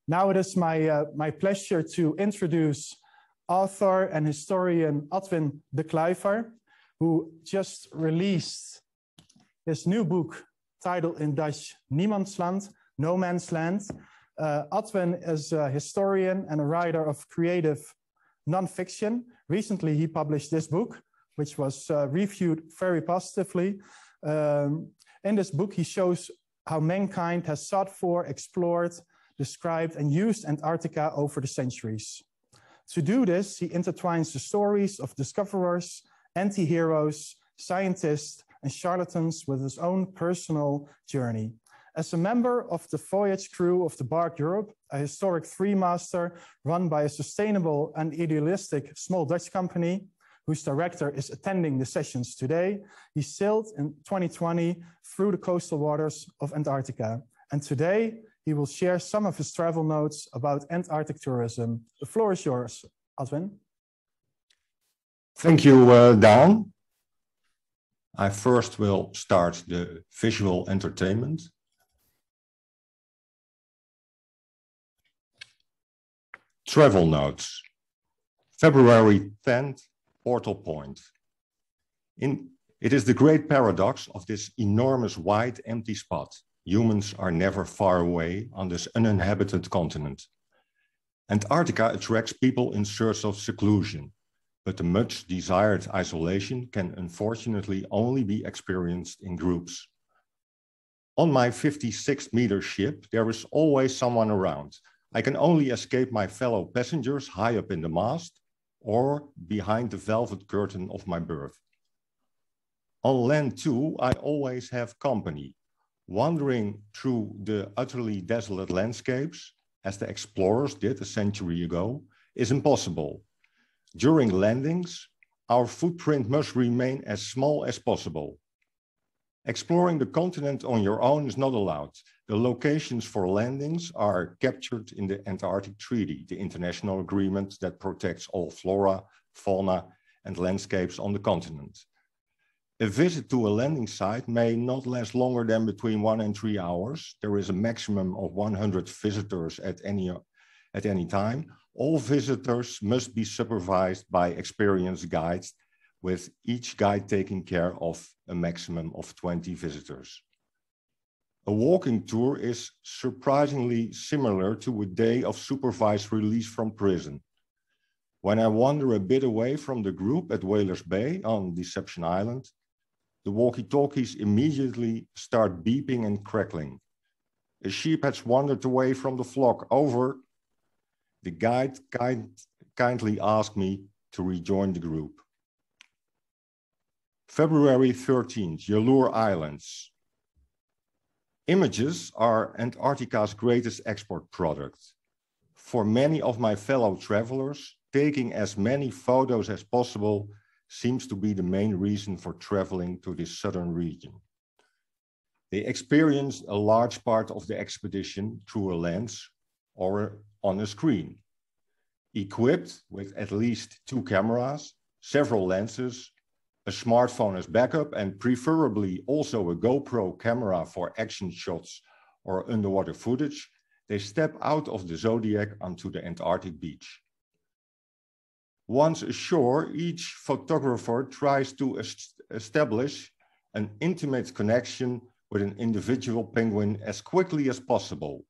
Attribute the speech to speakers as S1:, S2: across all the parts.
S1: Now it is my pleasure to introduce author and historian Adwin de Kluyver, who just released his new book titled in Dutch Niemandsland, No Man's Land. Adwin is a historian and a writer of creative nonfiction. Recently, he published this book, which was reviewed very positively. In this book, he shows how mankind has sought for, explored, described, and used Antarctica over the centuries. To do this, he intertwines the stories of discoverers, anti-heroes, scientists, and charlatans with his own personal journey. As a member of the voyage crew of the Bark Europe, a historic three-master run by a sustainable and idealistic small Dutch company, whose director is attending the sessions today, he sailed in 2020 through the coastal waters of Antarctica. And today, he will share some of his travel notes about Antarctic tourism. The floor is yours, Adwin.
S2: Thank you, Daan. I first will start the visual entertainment. Travel notes. February 10th, Portal Point. It is the great paradox of this enormous wide empty spot. Humans are never far away on this uninhabited continent. Antarctica attracts people in search of seclusion, but the much desired isolation can unfortunately only be experienced in groups. On my 56-meter ship, there is always someone around. I can only escape my fellow passengers high up in the mast or behind the velvet curtain of my berth. On land too, I always have company. Wandering through the utterly desolate landscapes, as the explorers did a century ago, is impossible. During landings, our footprint must remain as small as possible. Exploring the continent on your own is not allowed. The locations for landings are captured in the Antarctic Treaty, the international agreement that protects all flora, fauna, and landscapes on the continent. A visit to a landing site may not last longer than between 1 and 3 hours. There is a maximum of 100 visitors at any time. All visitors must be supervised by experienced guides, with each guide taking care of a maximum of 20 visitors. A walking tour is surprisingly similar to a day of supervised release from prison. When I wander a bit away from the group at Whalers Bay on Deception Island, the walkie-talkies immediately start beeping and crackling. A sheep has wandered away from the flock. Over. The guide kindly asked me to rejoin the group. February 13th, Yalur Islands. Images are Antarctica's greatest export product. For many of my fellow travelers, taking as many photos as possible seems to be the main reason for traveling to this southern region. They experienced a large part of the expedition through a lens or on a screen. Equipped with at least 2 cameras, several lenses, a smartphone as backup, and preferably also a GoPro camera for action shots or underwater footage, they step out of the Zodiac onto the Antarctic beach. Once ashore, each photographer tries to establish an intimate connection with an individual penguin as quickly as possible.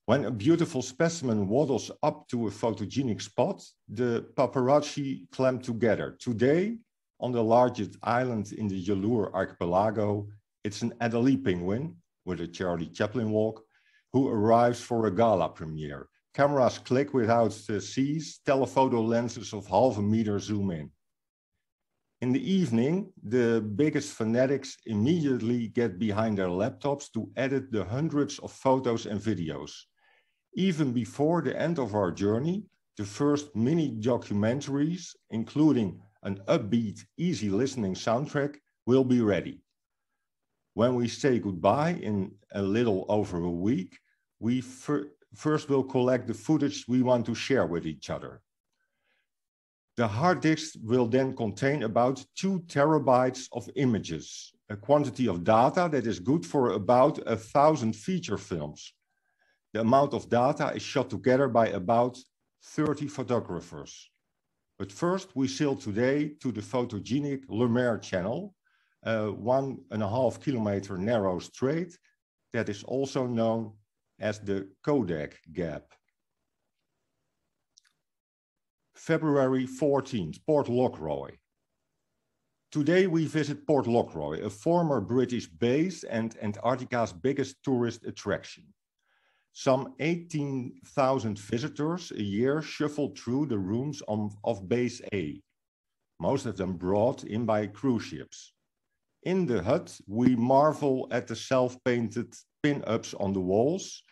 S2: When a beautiful specimen waddles up to a photogenic spot, the paparazzi clamp together. Today, on the largest island in the Yalur archipelago, it's an Adelie penguin with a Charlie Chaplin walk who arrives for a gala premiere. Cameras click without cease, telephoto lenses of half a meter zoom in. In the evening, the biggest fanatics immediately get behind their laptops to edit the hundreds of photos and videos. Even before the end of our journey, the first mini documentaries, including an upbeat, easy listening soundtrack, will be ready. When we say goodbye in a little over a week, we first will collect the footage we want to share with each other. The hard disk will then contain about 2 terabytes of images, a quantity of data that is good for about 1,000 feature films. The amount of data is shot together by about 30 photographers. But first, we sail today to the photogenic Lemaire Channel, a 1.5 kilometer narrow strait that is also known as the Kodak Gap. February 14th, Port Lockroy. Today we visit Port Lockroy, a former British base and Antarctica's biggest tourist attraction. Some 18,000 visitors a year shuffle through the rooms of Base A, most of them brought in by cruise ships. In the hut, we marvel at the self-painted pin-ups on the walls,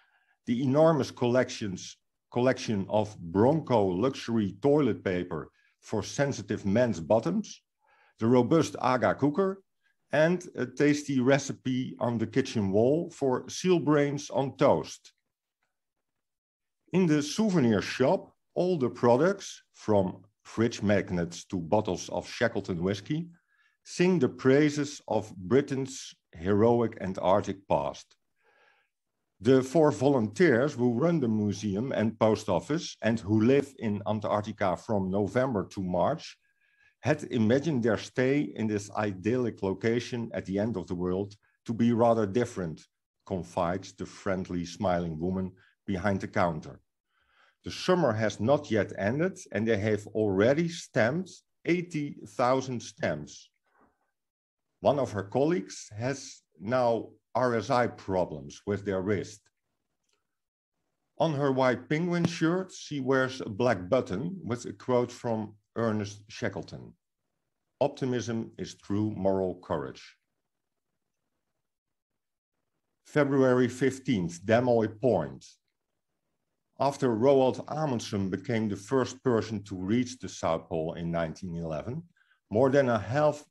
S2: the enormous collection of Bronco luxury toilet paper for sensitive men's bottoms, the robust Aga cooker, and a tasty recipe on the kitchen wall for seal brains on toast. In the souvenir shop, all the products, from fridge magnets to bottles of Shackleton whiskey, sing the praises of Britain's heroic Antarctic past. The 4 volunteers who run the museum and post office and who live in Antarctica from November to March had imagined their stay in this idyllic location at the end of the world to be rather different, confides the friendly, smiling woman behind the counter. The summer has not yet ended and they have already stamped 80,000 stamps. One of her colleagues has now RSI problems with their wrist. On her white penguin shirt, she wears a black button with a quote from Ernest Shackleton. Optimism is true moral courage. February 15th, Damoy Point. After Roald Amundsen became the first person to reach the South Pole in 1911, more than a half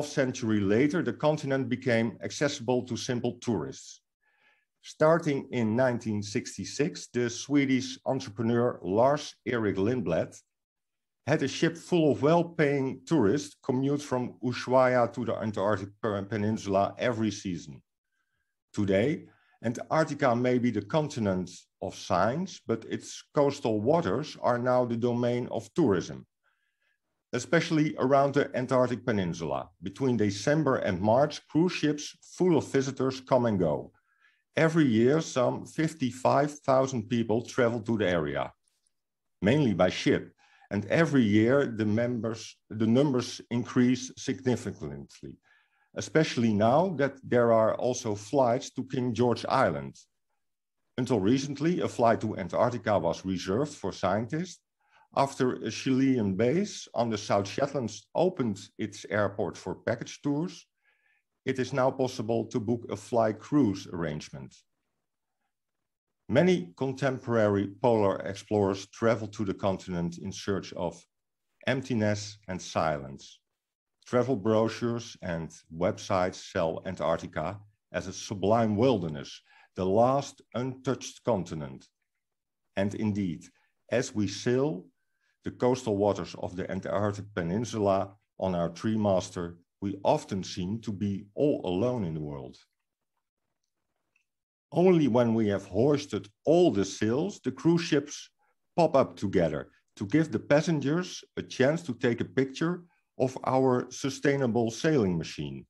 S2: century later, the continent became accessible to simple tourists. Starting in 1966, the Swedish entrepreneur Lars Erik Lindblad had a ship full of well-paying tourists commute from Ushuaia to the Antarctic Peninsula every season. Today, Antarctica may be the continent of science, but its coastal waters are now the domain of tourism, especially around the Antarctic Peninsula. Between December and March, cruise ships full of visitors come and go. Every year, some 55,000 people travel to the area, mainly by ship. And every year, the numbers increase significantly, especially now that there are also flights to King George Island. Until recently, a flight to Antarctica was reserved for scientists. After a Chilean base on the South Shetlands opened its airport for package tours, it is now possible to book a fly cruise arrangement. Many contemporary polar explorers travel to the continent in search of emptiness and silence. Travel brochures and websites sell Antarctica as a sublime wilderness, the last untouched continent. And indeed, as we sail the coastal waters of the Antarctic Peninsula on our Treemaster, we often seem to be all alone in the world. Only when we have hoisted all the sails, the cruise ships pop up together to give the passengers a chance to take a picture of our sustainable sailing machine.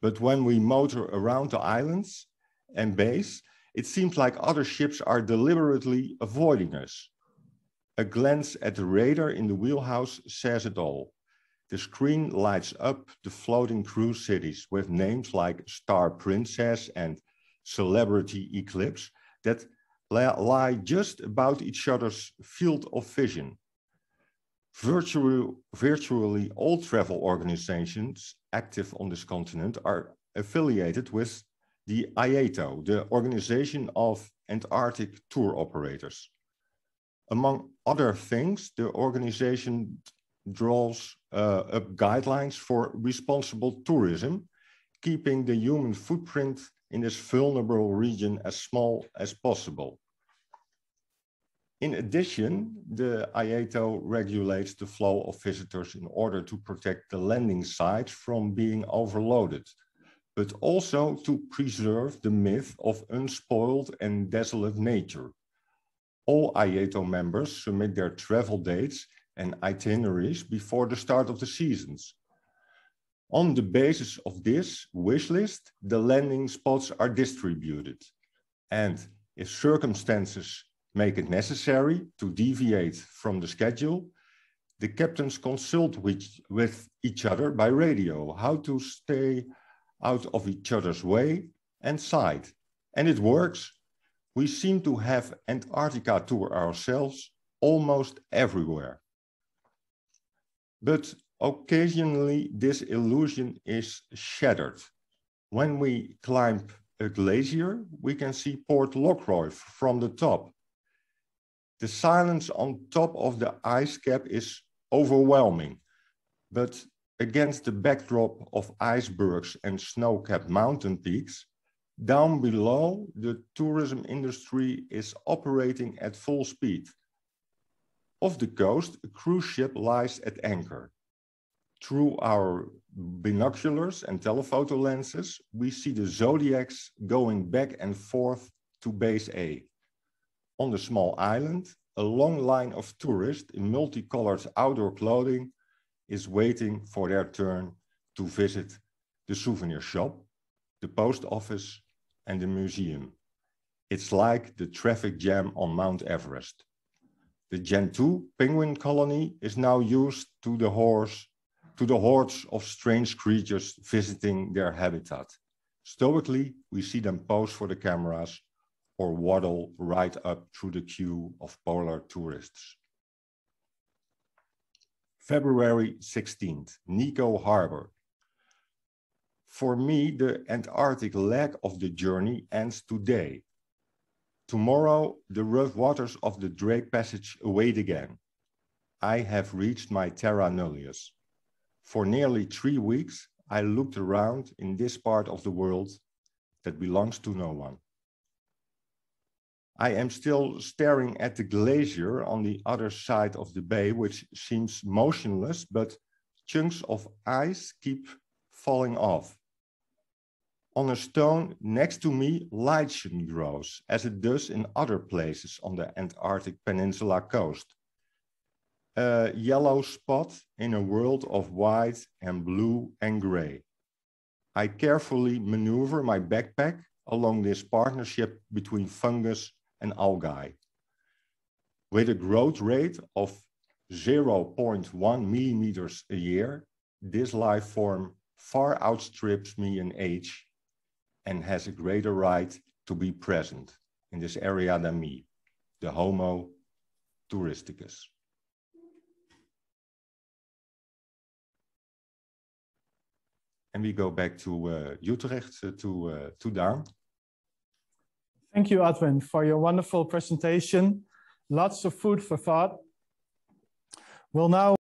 S2: But when we motor around the islands and bays, it seems like other ships are deliberately avoiding us. A glance at the radar in the wheelhouse says it all. The screen lights up the floating cruise cities with names like Star Princess and Celebrity Eclipse that lie just about each other's field of vision. Virtually all travel organizations active on this continent are affiliated with the IATO, the Organization of Antarctic Tour Operators. Among other things, the organization draws up guidelines for responsible tourism, keeping the human footprint in this vulnerable region as small as possible. In addition, the IATO regulates the flow of visitors in order to protect the landing sites from being overloaded. but also to preserve the myth of unspoiled and desolate nature. All IATO members submit their travel dates and itineraries before the start of the seasons. On the basis of this wish list, the landing spots are distributed. And if circumstances make it necessary to deviate from the schedule, the captains consult with each other by radio how to stay out of each other's way and sight. And it works. We seem to have Antarctica to ourselves almost everywhere. But occasionally this illusion is shattered. When we climb a glacier, we can see Port Lockroy from the top. The silence on top of the ice cap is overwhelming, but against the backdrop of icebergs and snow-capped mountain peaks, down below, the tourism industry is operating at full speed. Off the coast, a cruise ship lies at anchor. Through our binoculars and telephoto lenses, we see the zodiacs going back and forth to Base A. On the small island, a long line of tourists in multicolored outdoor clothing is waiting for their turn to visit the souvenir shop, the post office, and the museum. It's like the traffic jam on Mount Everest. The Gentoo penguin colony is now used to the hordes of strange creatures visiting their habitat. Stoically, we see them pose for the cameras or waddle right up through the queue of polar tourists. February 16th, Nico Harbor. For me, the Antarctic leg of the journey ends today. Tomorrow, the rough waters of the Drake Passage await again. I have reached my Terra Nullius. For nearly 3 weeks, I looked around in this part of the world that belongs to no one. I am still staring at the glacier on the other side of the bay, which seems motionless, but chunks of ice keep falling off. On a stone next to me, lichen grows, as it does in other places on the Antarctic Peninsula coast. A yellow spot in a world of white and blue and gray. I carefully maneuver my backpack along this partnership between fungus and algae. With a growth rate of 0.1 millimeters a year, this life form far outstrips me in age and has a greater right to be present in this area than me, the Homo touristicus. And we go back to Utrecht, to Daan.
S1: Thank you, Adwin, for your wonderful presentation. Lots of food for thought. We'll now